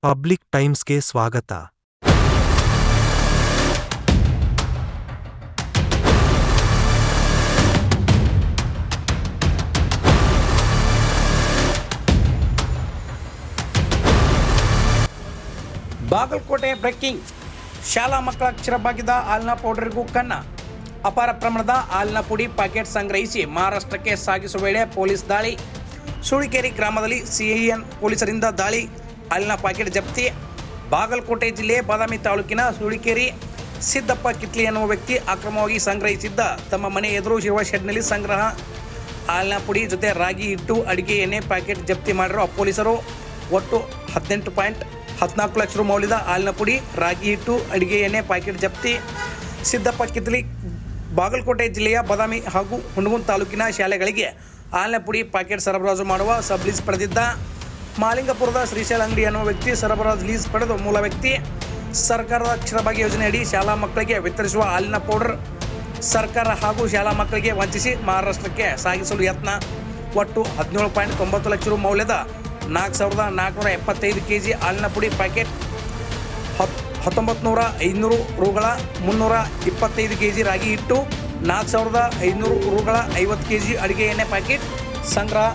Public ಟೈಮ್ಸ್ಗೆ ಸ್ವಾಗತ. Bagalkot breaking. ಶಾಲಾ ಮಕ್ಕಳ ಕ್ಷೀರಭಾಗ್ಯದ ಹಾಲಿನ ಪೌಡರ್ಗೂ ಕನ್ನ. ಅಪಾರ ಪ್ರಮಾಣದ ಹಾಲಿನ ಪುಡಿ ಪ್ಯಾಕೆಟ್ ಸಂಗ್ರಹಿಸಿ ಮಹಾರಾಷ್ಟ್ರಕ್ಕೆ ಸಾಗಿಸುವ ವೇಳೆ ಪೊಲೀಸ್ ದಾಳಿ. ಸೂಳಿಕೇರಿ ಗ್ರಾಮದಲ್ಲಿ ಸಿಐಎನ್ ಪೊಲೀಸರಿಂದ ದಾಳಿ, ಹಾಲಿನ ಪ್ಯಾಕೆಟ್ ಜಪ್ತಿ. ಬಾಗಲಕೋಟೆ ಜಿಲ್ಲೆ ಬಾದಾಮಿ ತಾಲೂಕಿನ ಸೂಳಿಕೇರಿ ಸಿದ್ದಪ್ಪ ಕಿತ್ಲಿ ಎನ್ನುವ ವ್ಯಕ್ತಿ ಅಕ್ರಮವಾಗಿ ಸಂಗ್ರಹಿಸಿದ್ದ ತಮ್ಮ ಮನೆ ಎದುರು ಇರುವ ಶೆಡ್ನಲ್ಲಿ ಸಂಗ್ರಹ ಹಾಲಿನ ಪುಡಿ ಜೊತೆ ರಾಗಿ ಹಿಟ್ಟು, ಅಡಿಗೆ ಎಣ್ಣೆ ಪ್ಯಾಕೆಟ್ ಜಪ್ತಿ ಮಾಡಿರುವ ಪೊಲೀಸರು. ಒಟ್ಟು 18.14 ಲಕ್ಷ ರು ಮೌಲ್ಯದ ಹಾಲಿನ ಪುಡಿ, ರಾಗಿ ಹಿಟ್ಟು, ಅಡಿಗೆ ಎಣ್ಣೆ ಪ್ಯಾಕೆಟ್ ಜಪ್ತಿ. ಸಿದ್ದಪ್ಪ ಕಿತ್ಲಿ ಬಾಗಲಕೋಟೆ ಜಿಲ್ಲೆಯ ಬಾದಾಮಿ ಹಾಗೂ ಹುಣಗುಂದ ತಾಲೂಕಿನ ಶಾಲೆಗಳಿಗೆ ಹಾಲಿನ ಪುಡಿ ಪ್ಯಾಕೆಟ್ ಸರಬರಾಜು ಮಾಡುವ ಸಬ್ ಲೀಸ್ ಪಡೆದಿದ್ದ. ಮಾಲಿಂಗಪುರದ ಶ್ರೀಶೈಲ ಅಂಗಡಿ ಎನ್ನುವ ವ್ಯಕ್ತಿ ಸರಬರಾಜು ಲೀಸ್ ಪಡೆದು ಮೂಲ ವ್ಯಕ್ತಿ. ಸರ್ಕಾರದ ಕ್ಷೀರಭಾಗ್ಯ ಯೋಜನೆಯಡಿ ಶಾಲಾ ಮಕ್ಕಳಿಗೆ ವಿತರಿಸುವ ಹಾಲಿನ ಪೌಡರ್ ಸರ್ಕಾರ ಹಾಗೂ ಶಾಲಾ ಮಕ್ಕಳಿಗೆ ವಂಚಿಸಿ ಮಹಾರಾಷ್ಟ್ರಕ್ಕೆ ಸಾಗಿಸಲು ಯತ್ನ. ಒಟ್ಟು 17.90 ಲಕ್ಷ ರು ಮೌಲ್ಯದ 4,475 kg ಹಾಲಿನ ಪುಡಿ ಪ್ಯಾಕೆಟ್, 19,500 ರುಗಳ 325 kg ರಾಗಿ ಹಿಟ್ಟು, 4,500 ರುಗಳ 50 kg ಅಡಿಗೆ ಎಣ್ಣೆ ಪ್ಯಾಕೆಟ್ ಸಂಗ್ರಹ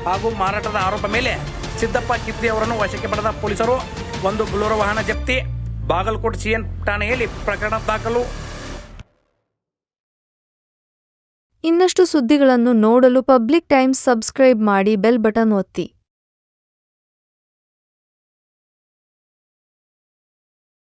ಹಾಗೂ ಮಾರಾಟದ ಆರೋಪ ಮೇಲೆ ಸಿದ್ದಪ್ಪ ಕಿತ್ಲಿ ಅವರನ್ನು ವಶಕ್ಕೆ ಪಡೆದ ಪೊಲೀಸರು. ಒಂದು ಬುಲೋರೋ ವಾಹನ ಜಪ್ತಿ. ಬಾಗಲಕೋಟೆ ಸಿಎನ್ ಠಾಣೆಯಲ್ಲಿ ಪ್ರಕರಣ ದಾಖಲು. ಇನ್ನಷ್ಟು ಸುದ್ದಿಗಳನ್ನು ನೋಡಲು ಪಬ್ಲಿಕ್ ಟೈಮ್ಸ್ ಸಬ್ಸ್ಕ್ರೈಬ್ ಮಾಡಿ, ಬೆಲ್ ಬಟನ್ ಒತ್ತಿ.